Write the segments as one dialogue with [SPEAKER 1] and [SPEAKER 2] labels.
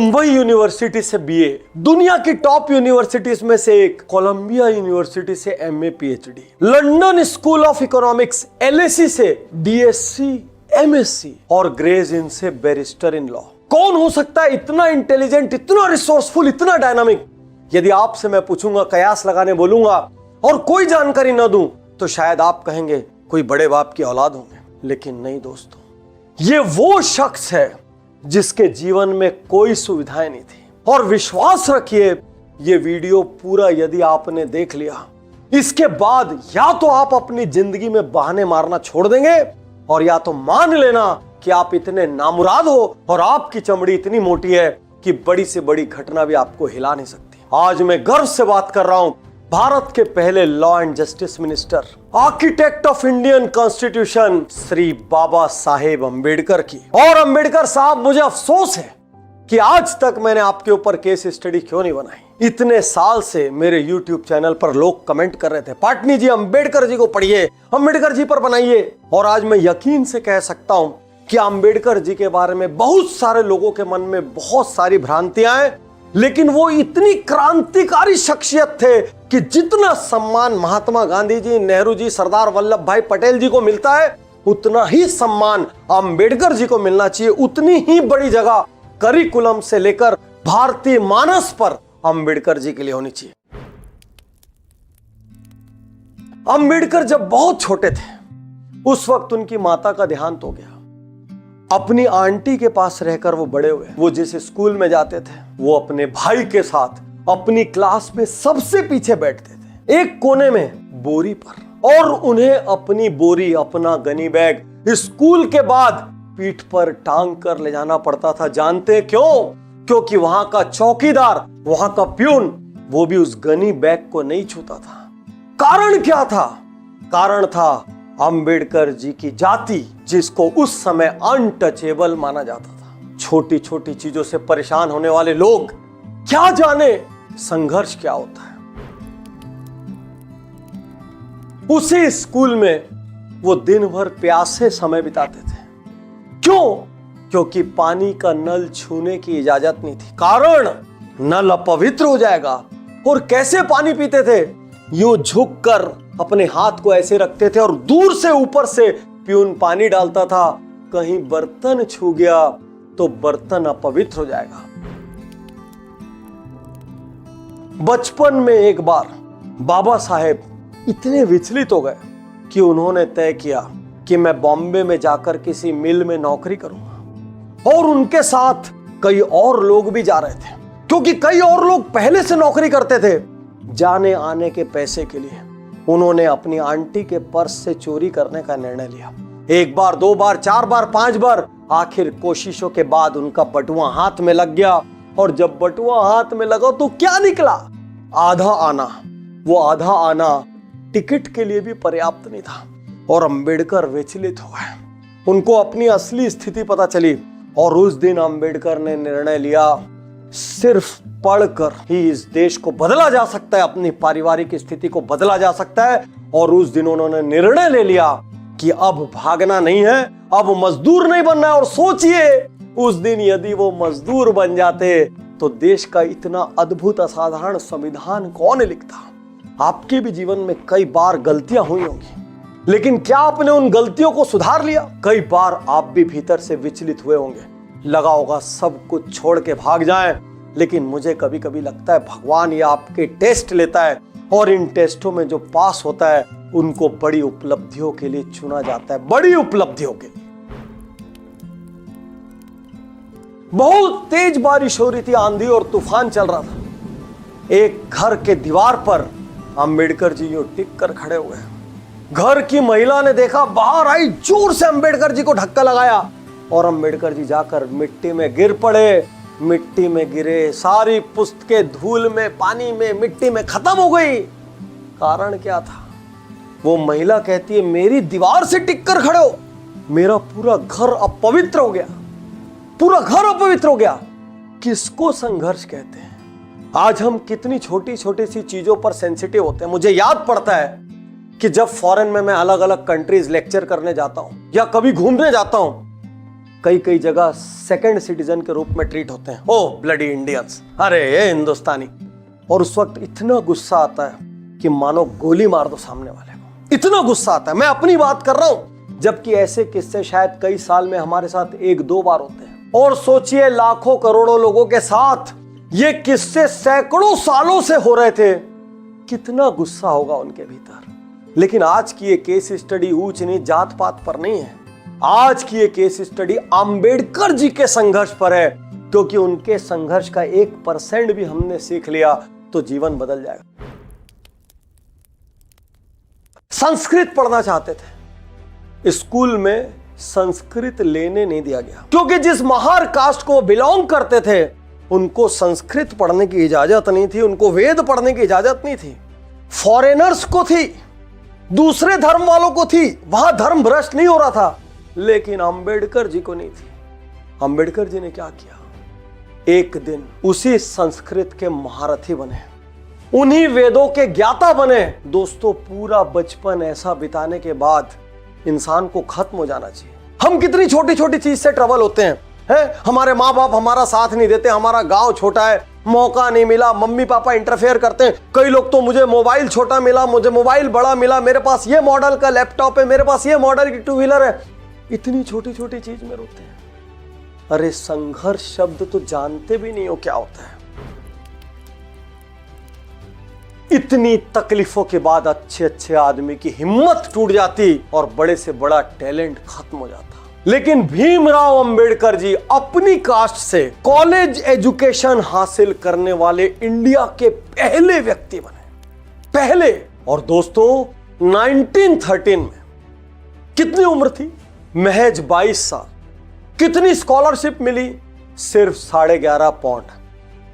[SPEAKER 1] Mumbai university से BA, दुनिया की टॉप यूनिवर्सिटीज में से एक, कोलंबिया यूनिवर्सिटी से MA PhD, London school of economics LAC से डीएससी एमएससी और ग्रेज इन से बैरिस्टर इन लॉ। कौन हो सकता है इतना इंटेलिजेंट, इतना रिसोर्सफुल, इतना डायनामिक? यदि आपसे मैं पूछूंगा, कयास लगाने बोलूंगा और कोई जानकारी न दूं तो शायद आप कहेंगे कोई बड़े बाप की औलाद होंगे। लेकिन नहीं दोस्तों, ये वो शख्स है जिसके जीवन में कोई सुविधाएं नहीं थी। और विश्वास रखिए, ये वीडियो पूरा यदि आपने देख लिया, इसके बाद या तो आप अपनी जिंदगी में बहाने मारना छोड़ देंगे और या तो मान लेना कि आप इतने नामुराद हो और आपकी चमड़ी इतनी मोटी है कि बड़ी से बड़ी घटना भी आपको हिला नहीं सकती। आज मैं गर्व से बात कर रहा हूं भारत के पहले law and justice minister, architect of Indian constitution Shri Baba Saheb Ambedkar की। और अंबेडकर साहब, मुझे अफसोस है कि आज तक मैंने आपके ऊपर केस स्टडी क्यों नहीं बनाई। इतने साल से मेरे YouTube चैनल पर लोग कमेंट कर रहे थे, पाटनी जी अंबेडकर जी को पढ़िए, अंबेडकर जी पर बनाइए। और आज मैं यकीन से कह सकता हूं कि अंबेडकर जी के बारे में बहुत सारे लोगों के मन में बहुत सारी भ्रांतियां हैं, लेकिन वो इतनी क्रांतिकारी शख्सियत थे कि जितना सम्मान महात्मा गांधी जी, नेहरू जी, सरदार वल्लभ भाई पटेल जी को मिलता है, उतना ही सम्मान अंबेडकर जी को मिलना चाहिए। उतनी ही बड़ी जगह करिकुलम से लेकर भारतीय मानस पर अंबेडकर जी के लिए होनी चाहिए। अंबेडकर जब बहुत छोटे थे, उस वक्त उनकी माता का देहांत हो गया। अपनी आंटी के पास रहकर वो बड़े हुए। वो जिस स्कूल में जाते थे, वो अपने भाई के साथ अपनी क्लास में सबसे पीछे बैठते थे, एक कोने में बोरी पर। और उन्हें अपनी बोरी, अपना गनी बैग स्कूल के बाद पीठ पर टांग कर ले जाना पड़ता था। जानते क्यों? क्योंकि वहां का चौकीदार, वहां का प्यून, वो भी उस गनी बैग को नहीं छूता था। कारण क्या था? कारण था अंबेडकर जी की जाति, जिसको उस समय अनटचेबल माना जाता था। छोटी छोटी चीजों से परेशान होने वाले लोग क्या जाने संघर्ष क्या होता है। उसी स्कूल में वो दिन भर प्यासे समय बिताते थे। क्यों? क्योंकि पानी का नल छूने की इजाजत नहीं थी। कारण, नल अपवित्र हो जाएगा। और कैसे पानी पीते थे? यूं झुककर अपने हाथ को ऐसे रखते थे और दूर से ऊपर से प्यून पानी डालता था। कहीं बर्तन छू गया तो बर्तन अपवित्र हो जाएगा। बचपन में एक बार बाबा साहेब इतने विचलित हो गए कि उन्होंने तय किया कि मैं बॉम्बे में जाकर किसी मिल में नौकरी करूंगा। और उनके साथ कई और लोग भी जा रहे थे, क्योंकि कई और लोग पहले से नौकरी करते थे। जाने आने के पैसे के लिए उन्होंने अपनी आंटी के पर्स से चोरी करने का निर्णय लिया। एक बार, दो बार, चार बार, पांच बार, आखिर कोशिशों के बाद उनका बटुआ हाथ में लग गया। और जब बटुआ हाथ में लगा तो क्या निकला? आधा आना। वो आधा आना टिकट के लिए भी पर्याप्त नहीं था। और अंबेडकर विचलित हो गए। उनको अपनी असली स्थिति पता चली और उस दिन अंबेडकर ने निर्णय लिया, सिर्फ पढ़कर ही इस देश को बदला जा सकता है, अपनी पारिवारिक स्थिति को बदला जा सकता है। और उस दिन उन्होंने निर्णय ले लिया कि अब भागना नहीं है, अब मजदूर नहीं बनना है। और सोचिए, उस दिन यदि वो मजदूर बन जाते तो देश का इतना अद्भुत असाधारण संविधान कौन लिखता? आपके भी जीवन में कई बार गलतियां हुई होंगी, लेकिन क्या आपने उन गलतियों को सुधार लिया? कई बार आप भी भीतर से विचलित हुए होंगे, लगा होगा सब कुछ छोड़ के भाग जाएं। लेकिन मुझे कभी कभी लगता है भगवान ये आपके टेस्ट लेता है और इन टेस्टों में जो पास होता है उनको बड़ी उपलब्धियों के लिए चुना जाता है, बड़ी उपलब्धियों के लिए। बहुत तेज बारिश हो रही थी, आंधी और तूफान चल रहा था। एक घर के दीवार पर अंबेडकर जी यूं टिक कर खड़े हुए। घर की महिला ने देखा, बाहर आई, जोर से अंबेडकर जी को धक्का लगाया और अंबेडकर जी जाकर मिट्टी में गिर पड़े। मिट्टी में गिरे, सारी पुस्तकें धूल में, पानी में, मिट्टी में खत्म हो गई। कारण क्या था? वो महिला कहती है, मेरी दीवार से टिक कर खड़े हो, मेरा पूरा घर अपवित्र हो गया, पूरा घर अपवित्र हो गया। किसको संघर्ष कहते हैं? आज हम कितनी छोटी छोटी सी चीजों पर सेंसिटिव होते हैं। मुझे याद पड़ता है कि जब फॉरेन में मैं अलग अलग कंट्रीज लेक्चर करने जाता हूं या कभी घूमने जाता हूं, कई कई जगह सेकंड सिटीजन के रूप में ट्रीट होते हैं। ओ ब्लडी इंडियंस, अरे ये हिंदुस्तानी। और उस वक्त इतना गुस्सा आता है कि मानो गोली मार दो सामने वाले को, इतना गुस्सा आता है। मैं अपनी बात कर रहा हूं, जबकि ऐसे किस्से शायद कई साल में हमारे साथ एक दो बार होते हैं। और सोचिए लाखों करोड़ों लोगों के साथ ये किस्से सैकड़ों सालों से हो रहे थे, कितना गुस्सा होगा उनके भीतर। लेकिन आज की ये केस स्टडी ऊंच नीच जात पात पर नहीं है। आज की ये केस स्टडी अंबेडकर जी के संघर्ष पर है, क्योंकि उनके संघर्ष का 1% भी हमने सीख लिया तो जीवन बदल जाएगा। संस्कृत पढ़ना चाहते थे, स्कूल में संस्कृत लेने नहीं दिया गया, क्योंकि जिस महार कास्ट को बिलोंग करते थे उनको संस्कृत पढ़ने की इजाजत नहीं थी, उनको वेद पढ़ने की इजाजत नहीं थी। फॉरेनर्स को थी, दूसरे धर्म वालों को थी, वहां धर्म भ्रष्ट नहीं हो रहा था, लेकिन अंबेडकर जी को नहीं थी। अंबेडकर जी ने क्या किया, एक दिन उसी संस्कृत के महारथी बने, उन्हीं वेदों के ज्ञाता बने। दोस्तों, पूरा बचपन ऐसा बिताने के बाद इंसान को खत्म हो जाना चाहिए। हम कितनी छोटी छोटी चीज से ट्रबल होते हैं, हमारे माँ बाप हमारा साथ नहीं देते, हमारा गांव छोटा है, मौका नहीं मिला, मम्मी पापा इंटरफेयर करते हैं। कई लोग तो मुझे मोबाइल छोटा मिला, मुझे मोबाइल बड़ा मिला, मेरे पास ये मॉडल का लैपटॉप है, मेरे पास ये मॉडल की टू व्हीलर है, इतनी छोटी छोटी चीज में रोते हैं। अरे संघर्ष शब्द तो जानते भी नहीं हो क्या होता है। इतनी तकलीफों के बाद अच्छे अच्छे आदमी की हिम्मत टूट जाती और बड़े से बड़ा टैलेंट खत्म हो जाता। लेकिन भीमराव अंबेडकर जी अपनी कास्ट से कॉलेज एजुकेशन हासिल करने वाले इंडिया के पहले व्यक्ति बने, पहले। और दोस्तों 1913 में कितनी उम्र थी, महज 22 साल। कितनी स्कॉलरशिप मिली, सिर्फ 11.5 पाउंड।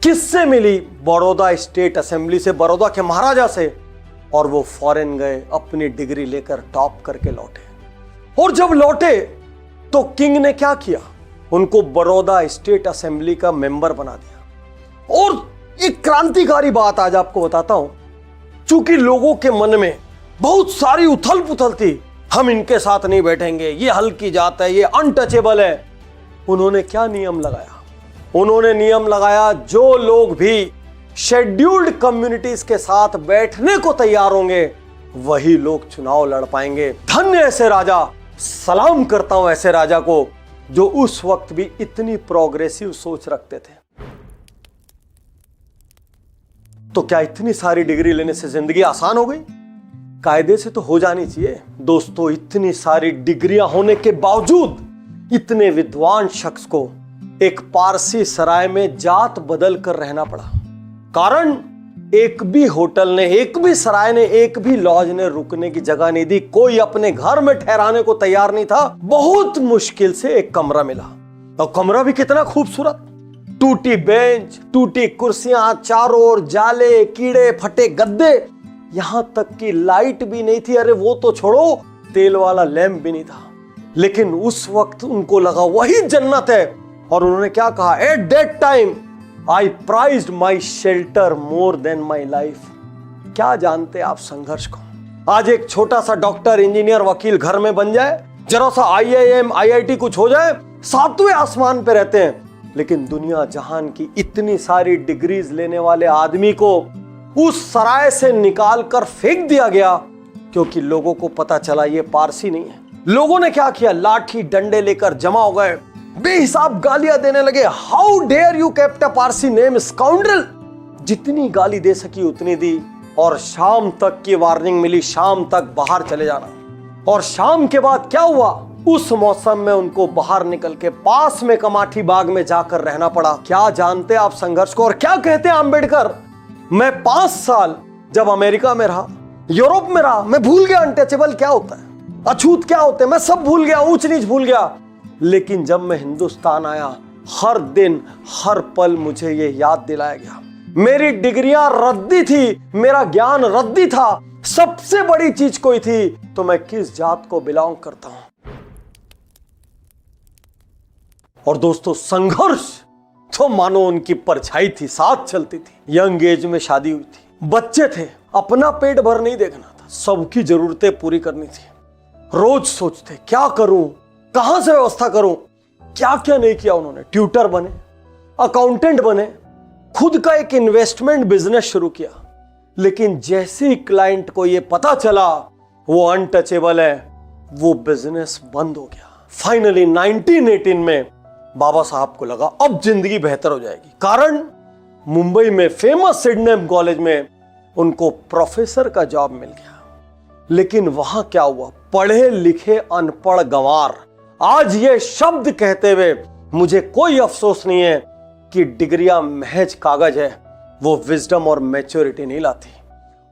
[SPEAKER 1] किससे मिली, बड़ौदा स्टेट असेंबली से, बड़ौदा के महाराजा से। और वो फॉरेन गए, अपनी डिग्री लेकर टॉप करके लौटे। और जब लौटे तो किंग ने क्या किया, उनको बड़ौदा स्टेट असेंबली का मेंबर बना दिया। और एक क्रांतिकारी बात आज आपको बताता हूं, चूंकि लोगों के मन में बहुत सारी उथल पुथल थी, हम इनके साथ नहीं बैठेंगे, ये हल्की जात है, ये अनटचेबल है। उन्होंने क्या नियम लगाया, उन्होंने नियम लगाया, जो लोग भी शेड्यूल्ड कम्युनिटीज के साथ बैठने को तैयार होंगे वही लोग चुनाव लड़ पाएंगे। धन्य ऐसे राजा, सलाम करता हूं ऐसे राजा को, जो उस वक्त भी इतनी प्रोग्रेसिव सोच रखते थे। तो क्या इतनी सारी डिग्री लेने से जिंदगी आसान हो गई? कायदे से तो हो जानी चाहिए। दोस्तों, इतनी सारी डिग्रियां होने के बावजूद इतने विद्वान शख्स को एक पारसी सराय में जात बदल कर रहना पड़ा। कारण, एक भी होटल ने, एक भी सराय ने, एक भी लॉज ने रुकने की जगह नहीं दी, कोई अपने घर में ठहराने को तैयार नहीं था। बहुत मुश्किल से एक कमरा मिला, और कमरा भी कितना खूबसूरत, टूटी बेंच, टूटी कुर्सियां, चारों ओर जाले, कीड़े फटे गद्दे, यहां तक कि लाइट भी नहीं थी। अरे वो तो छोड़ो, तेल वाला लैंप भी नहीं था। लेकिन उस वक्त उनको लगा वही जन्नत है, और उन्होंने क्या कहा, at that time I prized my shelter more than my life. क्या जानते आप संघर्ष को? आज एक छोटा सा डॉक्टर, इंजीनियर, वकील घर में बन जाए, जरा सा IIM IIT कुछ हो जाए, 7वें आसमान पे रहते हैं। लेकिन दुनिया जहान की इतनी सारी डिग्रीज लेने वाले आदमी को उस सराय से निकाल कर फेंक दिया गया, क्योंकि लोगों को पता चला ये पारसी नहीं है। लोगों ने क्या किया, लाठी डंडे लेकर जमा हो गए, बेहिसाब गालियां देने लगे। How dare you kept a Parsi name scoundrel. जितनी गाली दे सकी उतनी दी, और शाम तक की वार्निंग मिली, शाम तक बाहर चले जाना। और शाम के बाद क्या हुआ, उस मौसम में उनको बाहर निकल के पास में कमाठी बाग में जाकर रहना पड़ा। क्या जानते आप संघर्ष को? और क्या कहते हैं अंबेडकर, मैं 5 साल जब अमेरिका में रहा, यूरोप में रहा, मैं भूल गया अनटचेबल क्या होता है, अछूत क्या होते हैं, मैं सब भूल गया, ऊंच नीच भूल गया। लेकिन जब मैं हिंदुस्तान आया, हर दिन हर पल मुझे ये याद दिलाया गया, मेरी डिग्रियां रद्दी थी, मेरा ज्ञान रद्दी था, सबसे बड़ी चीज कोई थी तो मैं किस जात को बिलोंग करता हूं। और दोस्तों, संघर्ष तो मानो उनकी परछाई थी, साथ चलती थी। यंग एज में शादी हुई थी, बच्चे थे, अपना पेट भर नहीं देखना था, सबकी जरूरतें पूरी करनी थी। रोज सोचते क्या करूं, कहां से व्यवस्था करूं, क्या क्या नहीं किया उन्होंने। ट्यूटर बने, अकाउंटेंट बने, खुद का एक इन्वेस्टमेंट बिजनेस शुरू किया। लेकिन जैसे ही क्लाइंट को यह पता चला वो अनटचेबल है, वो बिजनेस बंद हो गया। फाइनली 1918 में बाबा साहब को लगा अब जिंदगी बेहतर हो जाएगी। कारण मुंबई में फेमस सिडनेम कॉलेज में उनको प्रोफेसर का जॉब मिल गया। लेकिन वहां क्या हुआ, पढ़े लिखे अनपढ़ गंवार। आज ये शब्द कहते हुए मुझे कोई अफसोस नहीं है कि डिग्रियां महज कागज है, वो विजडम और मैच्योरिटी नहीं लाती।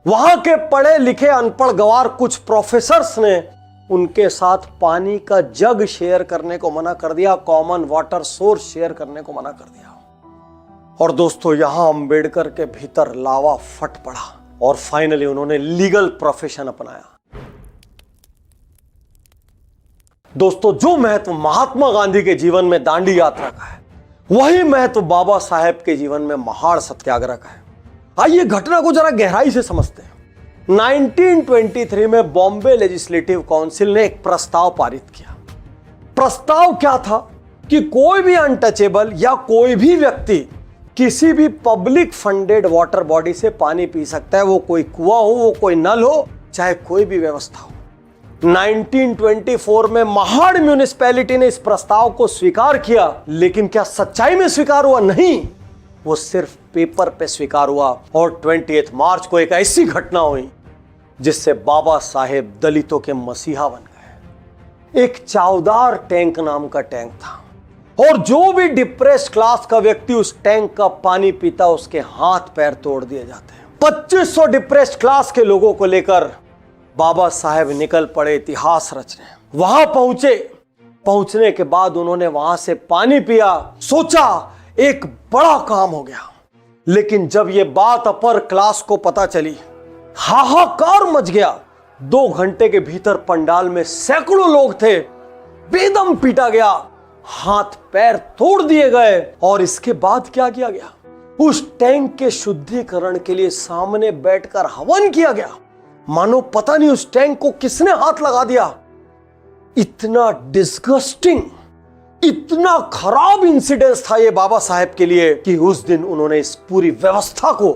[SPEAKER 1] वहां के पढ़े लिखे अनपढ़ गंवार कुछ प्रोफेसर्स ने उनके साथ पानी का जग शेयर करने को मना कर दिया, कॉमन वाटर सोर्स शेयर करने को मना कर दिया। और दोस्तों यहां अंबेडकर के भीतर लावा फट पड़ा और फाइनली उन्होंने लीगल प्रोफेशन अपनाया। दोस्तों जो महत्व महात्मा गांधी के जीवन में दांडी यात्रा का है, वही महत्व बाबा साहेब के जीवन में महाड़ सत्याग्रह का है। आइए घटना को जरा गहराई से समझते हैं। 1923 में बॉम्बे लेजिस्लेटिव काउंसिल ने एक प्रस्ताव पारित किया। प्रस्ताव क्या था कि कोई भी अनटचेबल या कोई भी व्यक्ति किसी भी पब्लिक फंडेड वाटर बॉडी से पानी पी सकता है, वो कोई कुआं हो, वो कोई नल हो, चाहे कोई भी व्यवस्था हो। 1924 में महाड़ म्यूनिसिपैलिटी ने इस प्रस्ताव को स्वीकार किया, लेकिन क्या सच्चाई में स्वीकार हुआ? नहीं, वो सिर्फ पेपर पे स्वीकार हुआ। और 28 मार्च को एक ऐसी घटना हुई जिससे बाबा साहेब दलितों के मसीहा बन गए। एक चावदार टैंक नाम का टैंक था और जो भी डिप्रेस्ड क्लास का व्यक्ति उस टैंक का पानी पीता उसके हाथ पैर तोड़ दिए जाते हैं। 2500 डिप्रेस्ड क्लास के लोगों को लेकर बाबा साहेब निकल पड़े इतिहास रचने। वहां पहुंचने के बाद उन्होंने वहां से पानी पिया, सोचा एक बड़ा काम हो गया। लेकिन जब यह बात अपर क्लास को पता चली, हाहाकार मच गया। 2 घंटे के भीतर पंडाल में सैकड़ों लोग थे, बेदम पीटा गया, हाथ पैर तोड़ दिए गए। और इसके बाद क्या किया गया? उस टैंक के शुद्धिकरण के लिए सामने बैठकर हवन किया गया। मानो पता नहीं उस टैंक को किसने हाथ लगा दिया। इतना डिस्गस्टिंग, इतना खराब इंसिडेंस था ये बाबा साहेब के लिए कि उस दिन उन्होंने इस पूरी व्यवस्था को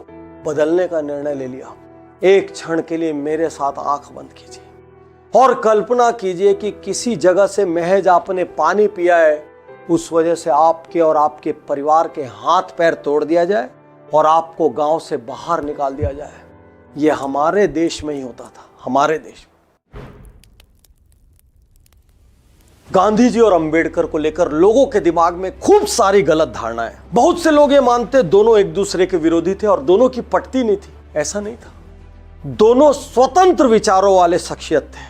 [SPEAKER 1] बदलने का निर्णय ले लिया। एक क्षण के लिए मेरे साथ आंख बंद कीजिए और कल्पना कीजिए कि किसी जगह से महज आपने पानी पिया है, उस वजह से आपके और आपके परिवार के हाथ पैर तोड़ दिया जाए और आपको गांव से बाहर निकाल दिया जाए। यह हमारे देश में ही होता था, हमारे देश में। गांधी जी और अंबेडकर को लेकर लोगों के दिमाग में खूब सारी गलत धारणाएं। बहुत से लोग ये मानते दोनों एक दूसरे के विरोधी थे और दोनों की पटती नहीं थी। ऐसा नहीं था। दोनों स्वतंत्र विचारों वाले शख्सियत थे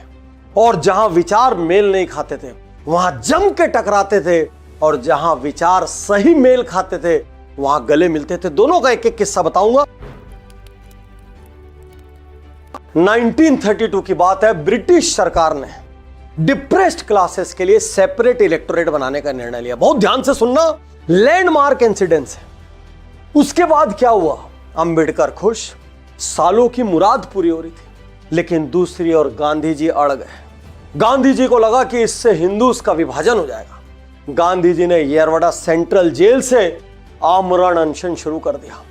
[SPEAKER 1] और जहां विचार मेल नहीं खाते थे वहां जम के टकराते थे, और जहां विचार सही मेल खाते थे वहां गले मिलते थे। दोनों का एक एक किस्सा बताऊंगा। 1932 की बात है। ब्रिटिश सरकार ने डिप्रेस्ड क्लासेस के लिए सेपरेट इलेक्टोरेट बनाने का निर्णय लिया। बहुत ध्यान से सुनना, लैंडमार्क इंसिडेंस है। उसके बाद क्या हुआ? अंबेडकर खुश, सालों की मुराद पूरी हो रही थी। लेकिन दूसरी ओर गांधी जी अड़ गए। गांधी जी को लगा कि इससे हिंदूज का विभाजन हो जाएगा। गांधी जी ने येरवड़ा सेंट्रल जेल से आमरण अनशन शुरू कर दिया।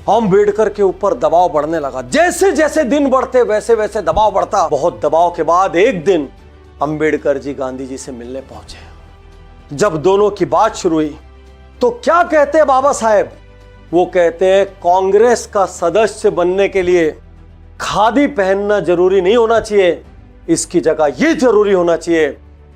[SPEAKER 1] अंबेडकर के ऊपर दबाव बढ़ने लगा। जैसे जैसे दिन बढ़ते वैसे वैसे दबाव बढ़ता। बहुत दबाव के बाद एक दिन अंबेडकर जी गांधी जी से मिलने पहुंचे। जब दोनों की बात शुरू हुई तो क्या कहते हैं बाबा साहेब? वो कहते हैं कांग्रेस का सदस्य बनने के लिए खादी पहनना जरूरी नहीं होना चाहिए, इसकी जगह यह जरूरी होना चाहिए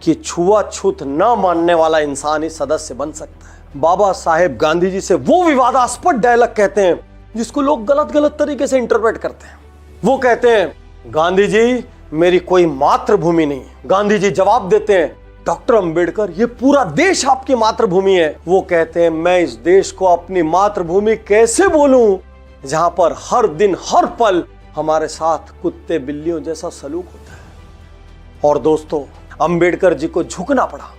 [SPEAKER 1] कि छुआछूत न मानने वाला इंसान ही सदस्य बन सकता है। बाबा साहेब गांधी जी से वो विवादास्पद डायलॉग कहते हैं जिसको लोग गलत गलत तरीके से इंटरप्रेट करते हैं। वो कहते हैं, गांधी जी मेरी कोई मातृभूमि नहीं। गांधी जी जवाब देते हैं, डॉक्टर अंबेडकर ये पूरा देश आपकी मातृभूमि है। वो कहते हैं, मैं इस देश को अपनी मातृभूमि कैसे बोलूं जहां पर हर दिन हर पल हमारे साथ कुत्ते बिल्लियों जैसा सलूक होता है। और दोस्तों अंबेडकर जी को झुकना पड़ा।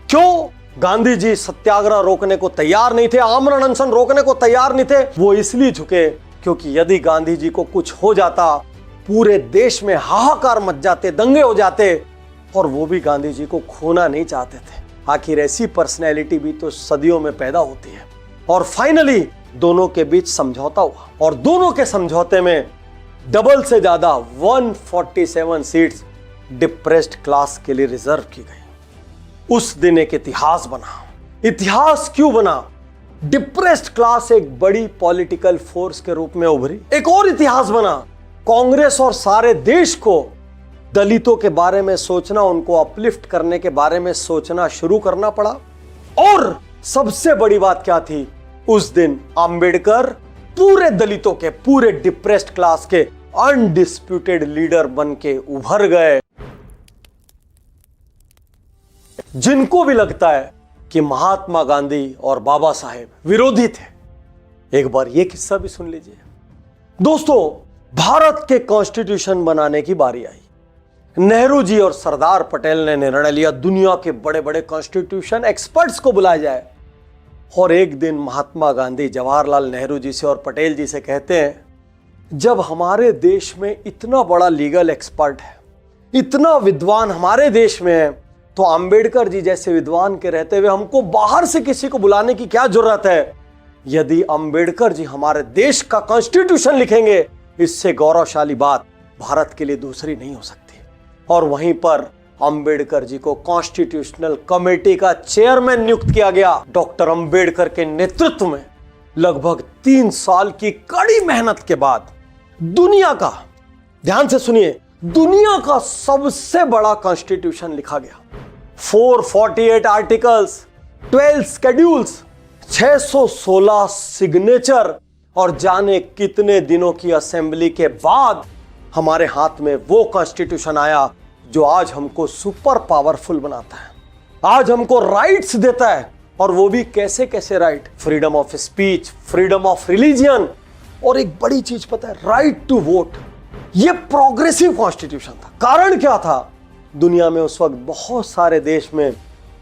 [SPEAKER 1] क्यों? गांधी जी सत्याग्रह रोकने को तैयार नहीं थे, आमरण अनशन रोकने को तैयार नहीं थे। वो इसलिए झुके क्योंकि यदि गांधी जी को कुछ हो जाता पूरे देश में हाहाकार मच जाते, दंगे हो जाते, और वो भी गांधी जी को खोना नहीं चाहते थे। आखिर ऐसी पर्सनैलिटी भी तो सदियों में पैदा होती है। और फाइनली दोनों के बीच समझौता हुआ और दोनों के समझौते में डबल से ज्यादा 147 सीट्स डिप्रेस्ड क्लास के लिए रिजर्व की गई। उस दिन एक इतिहास बना। इतिहास क्यों बना? डिप्रेस्ड क्लास एक बड़ी पॉलिटिकल फोर्स के रूप में उभरी। एक और इतिहास बना। कांग्रेस और सारे देश को दलितों के बारे में सोचना, उनको अपलिफ्ट करने के बारे में सोचना शुरू करना पड़ा। और सबसे बड़ी बात क्या थी? उस दिन अंबेडकर पूरे दलितों के, पूरे डिप्रेस्ड क्लास के अनडिस्प्यूटेड लीडर बन के उभर गए। जिनको भी लगता है कि महात्मा गांधी और बाबा साहेब विरोधी थे, एक बार यह किस्सा भी सुन लीजिए। दोस्तों, भारत के कॉन्स्टिट्यूशन बनाने की बारी आई। नेहरू जी और सरदार पटेल ने निर्णय लिया दुनिया के बड़े बड़े कॉन्स्टिट्यूशन एक्सपर्ट्स को बुलाया जाए। और एक दिन महात्मा गांधी जवाहरलाल नेहरू जी से और पटेल जी से कहते हैं, जब हमारे देश में इतना बड़ा लीगल एक्सपर्ट है, इतना विद्वान हमारे देश में है, तो अंबेडकर जी जैसे विद्वान के रहते हुए हमको बाहर से किसी को बुलाने की क्या जरूरत है? यदि अंबेडकर जी हमारे देश का कॉन्स्टिट्यूशन लिखेंगे, इससे गौरवशाली बात भारत के लिए दूसरी नहीं हो सकती। और वहीं पर अंबेडकर जी को कॉन्स्टिट्यूशनल कमेटी का चेयरमैन नियुक्त किया गया। डॉक्टर अंबेडकर के नेतृत्व में लगभग 3 साल की कड़ी मेहनत के बाद दुनिया का, ध्यान से सुनिए, दुनिया का सबसे बड़ा कॉन्स्टिट्यूशन लिखा गया। 448 आर्टिकल्स, 12 शेड्यूल्स, 616 सिग्नेचर और जाने कितने दिनों की असेंबली के बाद हमारे हाथ में वो कॉन्स्टिट्यूशन आया जो आज हमको सुपर पावरफुल बनाता है, आज हमको राइट्स देता है। और वो भी कैसे कैसे right? Freedom of speech, freedom of religion, और एक बड़ी चीज पता है, राइट टू वोट। ये प्रोग्रेसिव कॉन्स्टिट्यूशन था। कारण क्या था? दुनिया में उस वक्त बहुत सारे देश में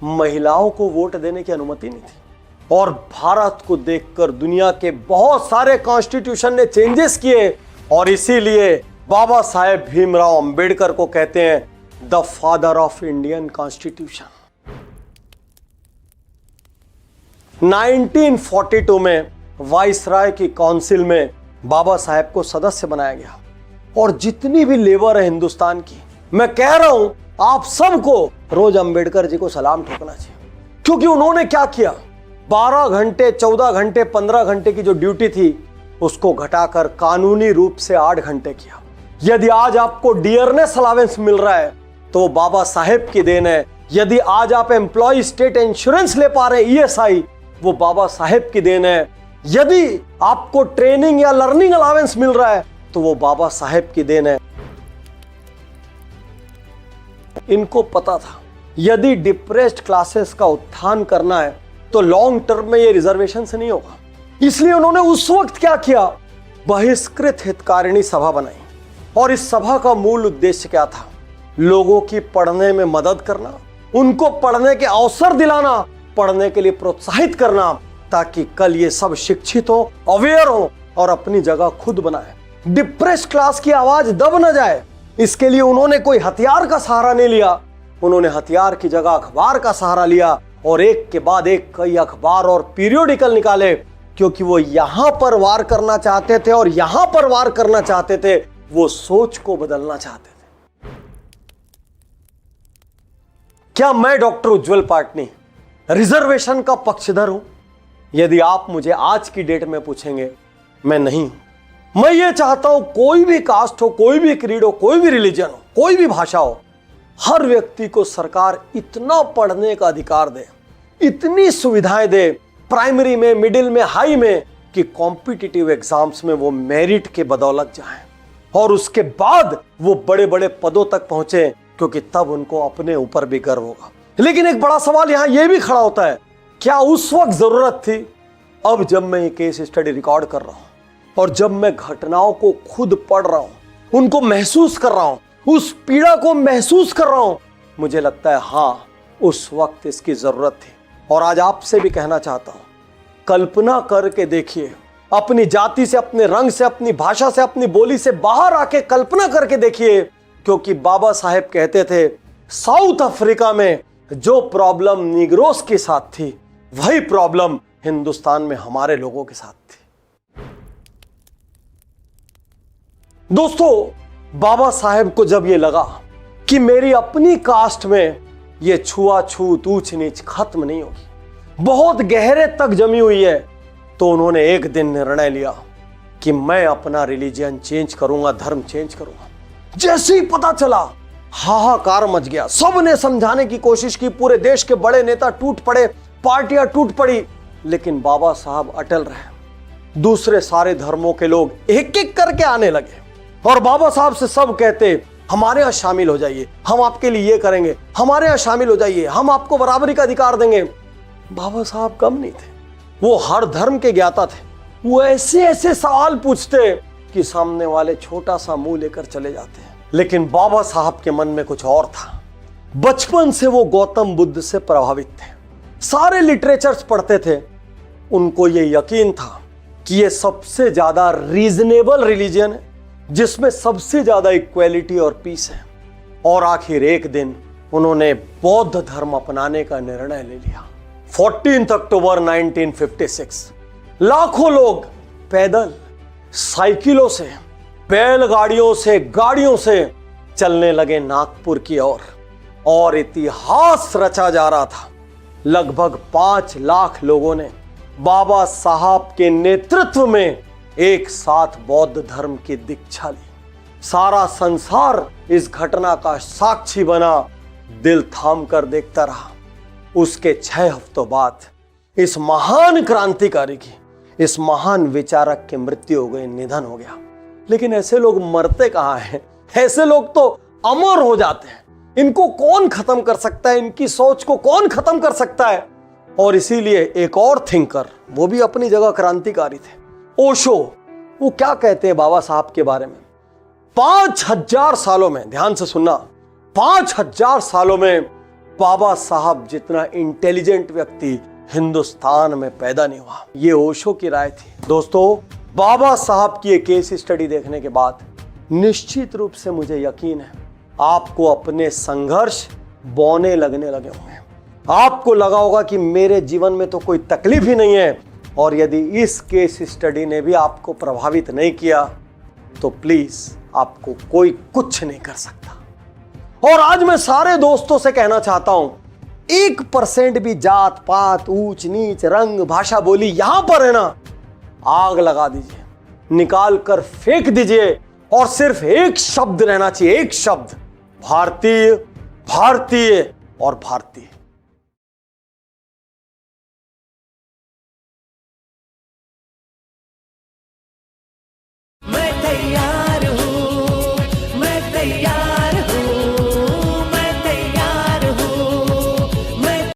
[SPEAKER 1] महिलाओं को वोट देने की अनुमति नहीं थी। और भारत को देखकर दुनिया के बहुत सारे कॉन्स्टिट्यूशन ने चेंजेस किए। और इसीलिए बाबा साहेब भीमराव अंबेडकर को कहते हैं the father of Indian constitution. 1942 में वाइसराय की काउंसिल में बाबा साहेब को सदस्य बनाया गया। और जितनी भी लेबर है हिंदुस्तान की, मैं कह रहा हूं आप सबको रोज अंबेडकर जी को सलाम ठोकना चाहिए। क्योंकि उन्होंने क्या किया? 12 घंटे, 14 घंटे, 15 घंटे की जो ड्यूटी थी उसको घटाकर कानूनी रूप से 8 घंटे किया। यदि आज आपको डियरनेस अलावेंस मिल रहा है तो वो बाबा साहेब की देन है। यदि आज आप एम्प्लॉय स्टेट इंश्योरेंस ले पा रहे हैं, ESI, वो बाबा साहेब की देन है। यदि आपको ट्रेनिंग या लर्निंग अलावेंस मिल रहा है तो वो बाबा साहेब की देन है। इनको पता था यदि डिप्रेस्ड क्लासेस का उत्थान करना है तो लॉन्ग टर्म में ये रिजर्वेशन से नहीं होगा। इसलिए उन्होंने उस वक्त क्या किया? बहिष्कृत हितकारिणी सभा बनाई। और इस सभा का मूल उद्देश्य क्या था? लोगों की पढ़ने में मदद करना, उनको पढ़ने के अवसर दिलाना, पढ़ने के लिए प्रोत्साहित करना, ताकि कल ये सब शिक्षित हो, अवेयर हो और अपनी जगह खुद बनाए। डिप्रेस्ड क्लास की आवाज दब न जाए, इसके लिए उन्होंने कोई हथियार का सहारा नहीं लिया। उन्होंने हथियार की जगह अखबार का सहारा लिया और एक के बाद एक कई अखबार और पीरियोडिकल निकाले, क्योंकि वो यहां पर वार करना चाहते थे और यहां पर वार करना चाहते थे। वो सोच को बदलना चाहते थे। क्या मैं डॉक्टर उज्जवल पाटनी रिजर्वेशन का पक्षधर हूं? यदि आप मुझे आज की डेट में पूछेंगे, मैं नहीं हूं। मैं ये चाहता हूं कोई भी कास्ट हो, कोई भी क्रीड हो, कोई भी रिलीजन हो, कोई भी भाषा हो, हर व्यक्ति को सरकार इतना पढ़ने का अधिकार दे, इतनी सुविधाएं दे, प्राइमरी में, मिडिल में, हाई में, कि कॉम्पिटिटिव एग्जाम्स में वो मेरिट के बदौलत जाएं और उसके बाद वो बड़े बड़े पदों तक पहुंचे, क्योंकि तब उनको अपने ऊपर भी गर्व होगा। लेकिन एक बड़ा सवाल यहां यह भी खड़ा होता है, क्या उस वक्त जरूरत थी? अब जब मैं ये केस स्टडी रिकॉर्ड कर रहा हूं और जब मैं घटनाओं को खुद पढ़ रहा हूं, उनको महसूस कर रहा हूं, उस पीड़ा को महसूस कर रहा हूं, मुझे लगता है हां, उस वक्त इसकी जरूरत थी। और आज आपसे भी कहना चाहता हूं, कल्पना करके देखिए, अपनी जाति से, अपने रंग से, अपनी भाषा से, अपनी बोली से बाहर आके कल्पना करके देखिए, क्योंकि बाबा साहेब कहते थे साउथ अफ्रीका में जो प्रॉब्लम निग्रोस के साथ थी वही प्रॉब्लम हिंदुस्तान में हमारे लोगों के साथ थी। दोस्तों, बाबा साहेब को जब यह लगा कि मेरी अपनी कास्ट में यह छुआछूत ऊंच नीच खत्म नहीं होगी, बहुत गहरे तक जमी हुई है, तो उन्होंने एक दिन निर्णय लिया कि मैं अपना रिलीजन चेंज करूंगा, धर्म चेंज करूंगा। जैसे ही पता चला हाहाकार मच गया। सबने समझाने की कोशिश की, पूरे देश के बड़े नेता टूट पड़े, पार्टियां टूट पड़ी, लेकिन बाबा साहब अटल रहे। दूसरे सारे धर्मों के लोग एक एक करके आने लगे और बाबा साहब से सब कहते हमारे यहां शामिल हो जाइए, हम आपके लिए ये करेंगे, हमारे यहां शामिल हो जाइए, हम आपको बराबरी का अधिकार देंगे। बाबा साहब कम नहीं थे, वो हर धर्म के ज्ञाता थे। वो ऐसे ऐसे सवाल पूछते कि सामने वाले छोटा सा मुंह लेकर चले जाते हैं। लेकिन बाबा साहब के मन में कुछ और था। बचपन से वो गौतम बुद्ध से प्रभावित थे, सारे लिटरेचर्स पढ़ते थे। उनको ये यकीन था कि ये सबसे ज्यादा रीजनेबल रिलीजन है, जिसमें सबसे ज्यादा इक्वेलिटी और पीस है। और आखिर एक दिन उन्होंने बौद्ध धर्म अपनाने का निर्णय ले लिया। 14 अक्टूबर 1956 लाखों लोग पैदल, साइकिलों से, बैलगाड़ियों से, गाड़ियों से चलने लगे नागपुर की ओर और इतिहास रचा जा रहा था। लगभग 5 लाख लोगों ने बाबा साहब के नेतृत्व में एक साथ बौद्ध धर्म की दीक्षा ली। सारा संसार इस घटना का साक्षी बना, दिल थाम कर देखता रहा। उसके 6 हफ्तों बाद इस महान क्रांतिकारी की, इस महान विचारक की मृत्यु हो गई, निधन हो गया। लेकिन ऐसे लोग मरते कहां हैं? ऐसे लोग तो अमर हो जाते हैं। इनको कौन खत्म कर सकता है? इनकी सोच को कौन खत्म कर सकता है? और इसीलिए एक और थिंकर, वो भी अपनी जगह क्रांतिकारी थे, ओशो, वो क्या कहते हैं बाबा साहब के बारे में? 5000 सालों में, ध्यान से सुनना, 5000 सालों में बाबा साहब जितना इंटेलिजेंट व्यक्ति हिंदुस्तान में पैदा नहीं हुआ। ये ओशो की राय थी। दोस्तों, बाबा साहब की एक केस स्टडी देखने के बाद निश्चित रूप से मुझे यकीन है आपको अपने संघर्ष बौने लगने लगे होंगे। आपको लगा होगा कि मेरे जीवन में तो कोई तकलीफ ही नहीं है, और यदि इस केस स्टडी ने भी आपको प्रभावित नहीं किया तो प्लीज आपको कोई कुछ नहीं कर सकता। और आज मैं सारे दोस्तों से कहना चाहता हूं, 1% भी जात पात, ऊंच नीच, रंग, भाषा, बोली यहां पर है ना, आग लगा दीजिए, निकाल कर फेंक दीजिए, और सिर्फ एक शब्द रहना चाहिए, एक शब्द, भारतीय, भारतीय और भारतीय।
[SPEAKER 2] मैं तैयार